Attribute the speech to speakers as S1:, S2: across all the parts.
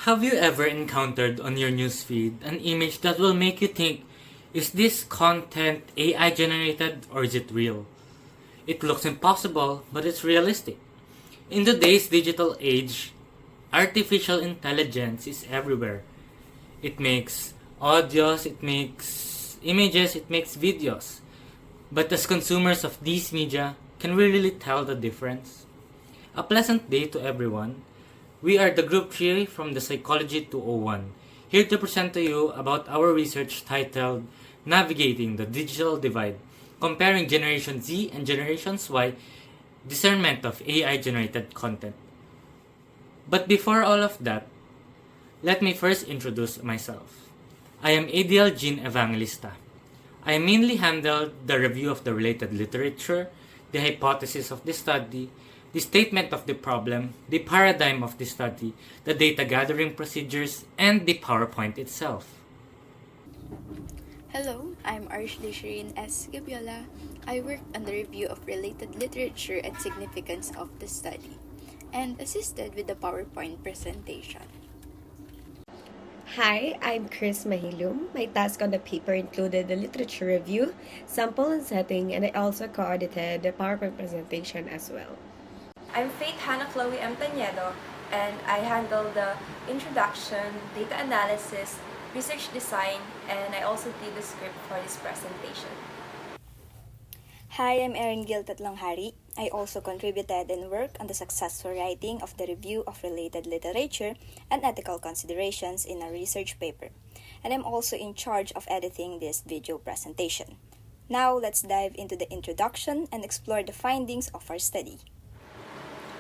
S1: Have you ever encountered on your newsfeed an image that will make you think, is this content AI generated or is it real? It looks impossible, but it's realistic. In today's digital age, artificial intelligence is everywhere. It makes audios, it makes images, it makes videos. But as consumers of these media, can we really tell the difference? A pleasant day to everyone. We are the Group 3 from the Psychology 201, here to present to you about our research titled Navigating the Digital Divide, Comparing Generation Z and Generation Y Discernment of AI-Generated Content. But before all of that, let me first introduce myself. I am Addiel Jin Evangelista. I mainly handle the review of the related literature, the hypothesis of the study, the statement of the problem, the paradigm of the study, the data gathering procedures, and the PowerPoint itself.
S2: Hello, I'm Arshlee Shereen as Gabiola. I work on the review of related literature and significance of the study, and assisted with the PowerPoint presentation.
S3: Hi, I'm Khris Mahilum. My task on the paper included the literature review, sample and setting, and I also co-audited the PowerPoint presentation as well.
S4: I'm Hanna Tanedo, and I handle the introduction, data analysis, research design, and I also did the script for this presentation.
S5: Hi, I'm Erin Gale Tatlonghari. I also contributed and worked on the successful writing of the review of related literature and ethical considerations in a research paper. And I'm also in charge of editing this video presentation. Now, let's dive into the introduction and explore the findings of our study.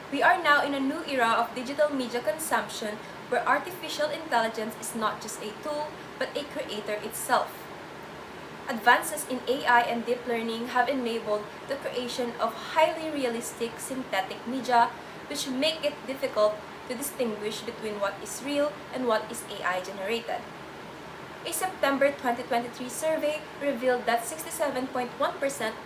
S4: We are now in a new era of digital media consumption where artificial intelligence is not just a tool, but a creator itself. Advances in AI and deep learning have enabled the creation of highly realistic synthetic media, which make it difficult to distinguish between what is real and what is AI generated. A September 2023 survey revealed that 67.1%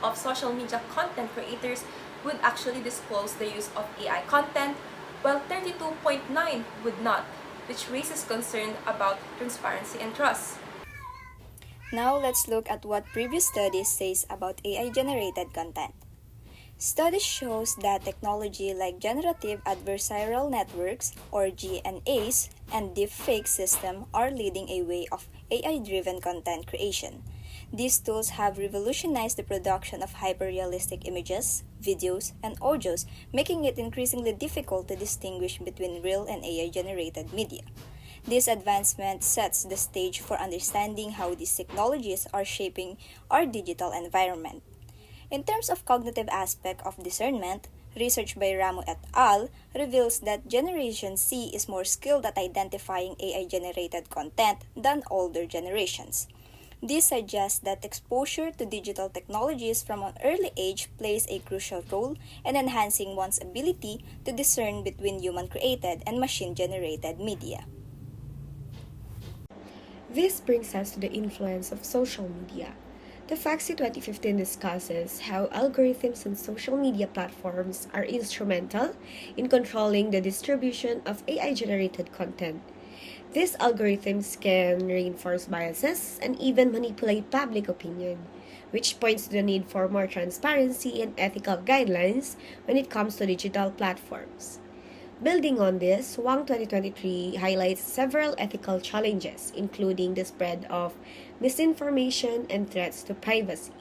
S4: of social media content creators would actually disclose the use of AI content, while 32.9% would not, which raises concern about transparency and trust.
S5: Now, let's look at what previous studies says about AI-generated content. Studies shows that technology like generative adversarial networks or GNAs and deepfake system are leading a way of AI-driven content creation. These tools have revolutionized the production of hyper-realistic images, videos, and audios, making it increasingly difficult to distinguish between real and AI-generated media. This advancement sets the stage for understanding how these technologies are shaping our digital environment. In terms of cognitive aspect of discernment, research by Ramo et al. Reveals that Generation Z is more skilled at identifying AI-generated content than older generations. This suggests that exposure to digital technologies from an early age plays a crucial role in enhancing one's ability to discern between human-created and machine-generated media.
S3: This brings us to the influence of social media. The FAXI 2015 discusses how algorithms on social media platforms are instrumental in controlling the distribution of AI-generated content. These algorithms can reinforce biases and even manipulate public opinion, which points to the need for more transparency and ethical guidelines when it comes to digital platforms. Building on this, Wang 2023 highlights several ethical challenges, including the spread of misinformation and threats to privacy.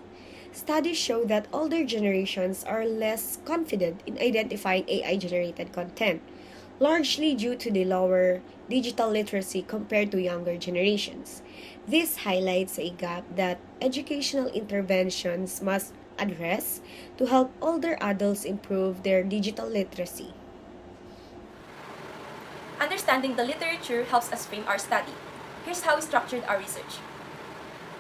S3: Studies show that older generations are less confident in identifying AI-generated content, largely due to the lower digital literacy compared to younger generations. This highlights a gap that educational interventions must address to help older adults improve their digital literacy.
S4: Understanding the literature helps us frame our study. Here's how we structured our research.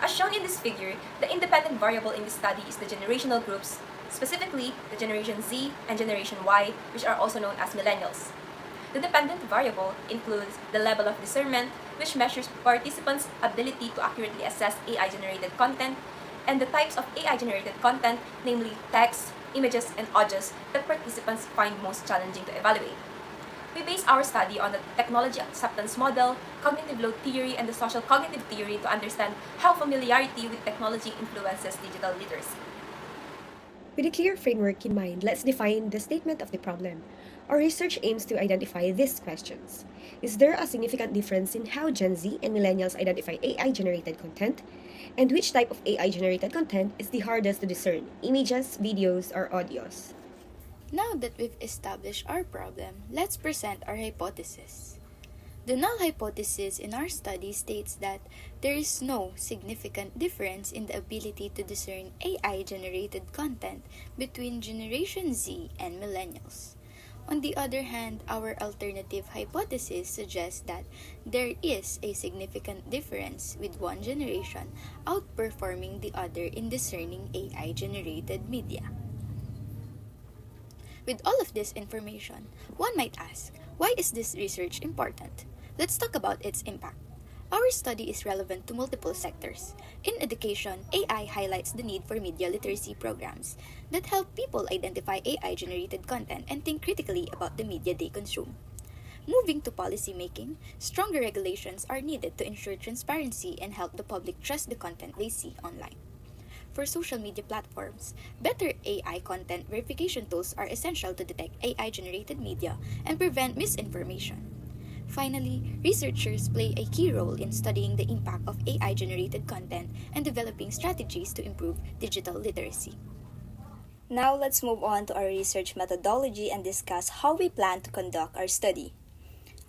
S4: As shown in this figure, the independent variable in this study is the generational groups, specifically the Generation Z and Generation Y, which are also known as millennials. The dependent variable includes the level of discernment, which measures participants' ability to accurately assess AI-generated content, and the types of AI-generated content, namely text, images, and audios, that participants find most challenging to evaluate. We base our study on the technology acceptance model, cognitive load theory, and the social cognitive theory to understand how familiarity with technology influences digital literacy.
S3: With a clear framework in mind, let's define the statement of the problem. Our research aims to identify these questions. Is there a significant difference in how Gen Z and millennials identify AI-generated content? And which type of AI-generated content is the hardest to discern, images, videos, or audios?
S2: Now that we've established our problem, let's present our hypothesis. The null hypothesis in our study states that there is no significant difference in the ability to discern AI-generated content between Generation Z and millennials. On the other hand, our alternative hypothesis suggests that there is a significant difference, with one generation outperforming the other in discerning AI-generated media. With all of this information, one might ask, why is this research important? Let's talk about its impact. Our study is relevant to multiple sectors. In education, AI highlights the need for media literacy programs that help people identify AI-generated content and think critically about the media they consume. Moving to policymaking, stronger regulations are needed to ensure transparency and help the public trust the content they see online. For social media platforms, better AI content verification tools are essential to detect AI-generated media and prevent misinformation. Finally, researchers play a key role in studying the impact of AI-generated content and developing strategies to improve digital literacy.
S5: Now let's move on to our research methodology and discuss how we plan to conduct our study.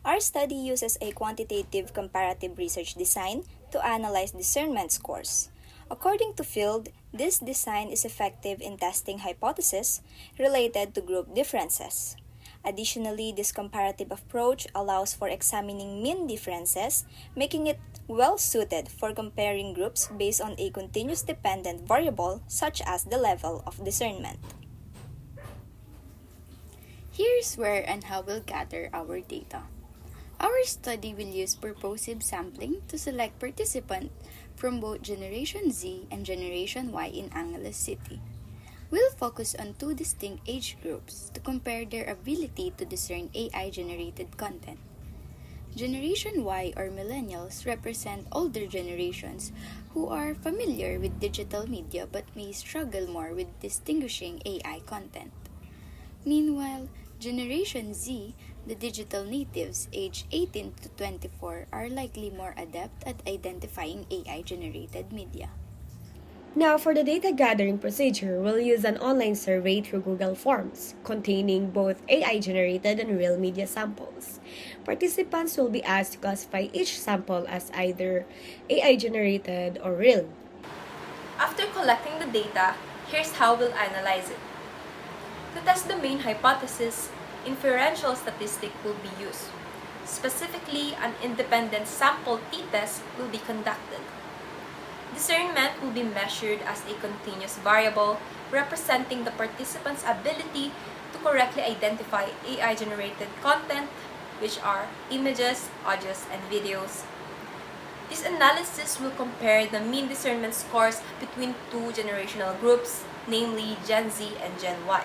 S5: Our study uses a quantitative comparative research design to analyze discernment scores. According to Field, this design is effective in testing hypotheses related to group differences. Additionally, this comparative approach allows for examining mean differences, making it well-suited for comparing groups based on a continuous dependent variable such as the level of discernment.
S2: Here's where and how we'll gather our data. Our study will use purposive sampling to select participants from both Generation Z and Generation Y in Angeles City. We'll focus on two distinct age groups to compare their ability to discern AI-generated content. Generation Y or millennials represent older generations who are familiar with digital media but may struggle more with distinguishing AI content. Meanwhile, Generation Z, the digital natives aged 18 to 24, are likely more adept at identifying AI-generated media.
S3: Now, for the data gathering procedure, we'll use an online survey through Google Forms, containing both AI-generated and real media samples. Participants will be asked to classify each sample as either AI-generated or real.
S4: After collecting the data, here's how we'll analyze it. To test the main hypothesis, inferential statistic will be used. Specifically, an independent sample t-test will be conducted. Discernment will be measured as a continuous variable representing the participant's ability to correctly identify AI-generated content, which are images, audios, and videos. This analysis will compare the mean discernment scores between two generational groups, namely Gen Z and Gen Y.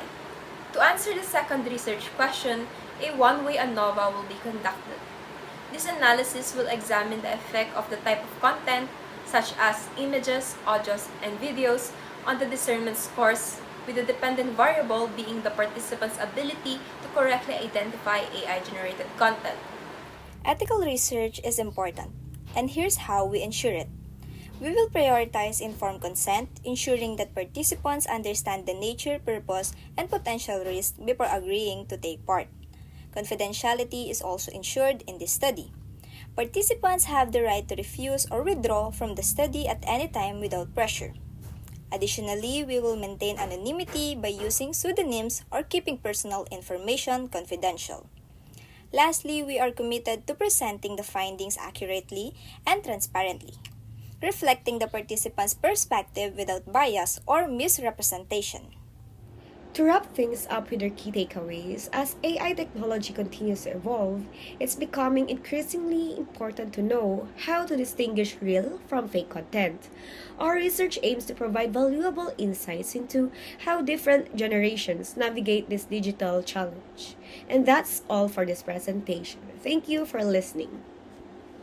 S4: To answer the second research question, a one-way ANOVA will be conducted. This analysis will examine the effect of the type of content, such as images, audios, and videos, on the discernment scores, with the dependent variable being the participant's ability to correctly identify AI-generated content.
S5: Ethical research is important, and here's how we ensure it. We will prioritize informed consent, ensuring that participants understand the nature, purpose, and potential risks before agreeing to take part. Confidentiality is also ensured in this study. Participants have the right to refuse or withdraw from the study at any time without pressure. Additionally, we will maintain anonymity by using pseudonyms or keeping personal information confidential. Lastly, we are committed to presenting the findings accurately and transparently, reflecting the participants' perspective without bias or misrepresentation.
S3: To wrap things up with our key takeaways, as AI technology continues to evolve, it's becoming increasingly important to know how to distinguish real from fake content. Our research aims to provide valuable insights into how different generations navigate this digital challenge. And that's all for this presentation. Thank you for listening.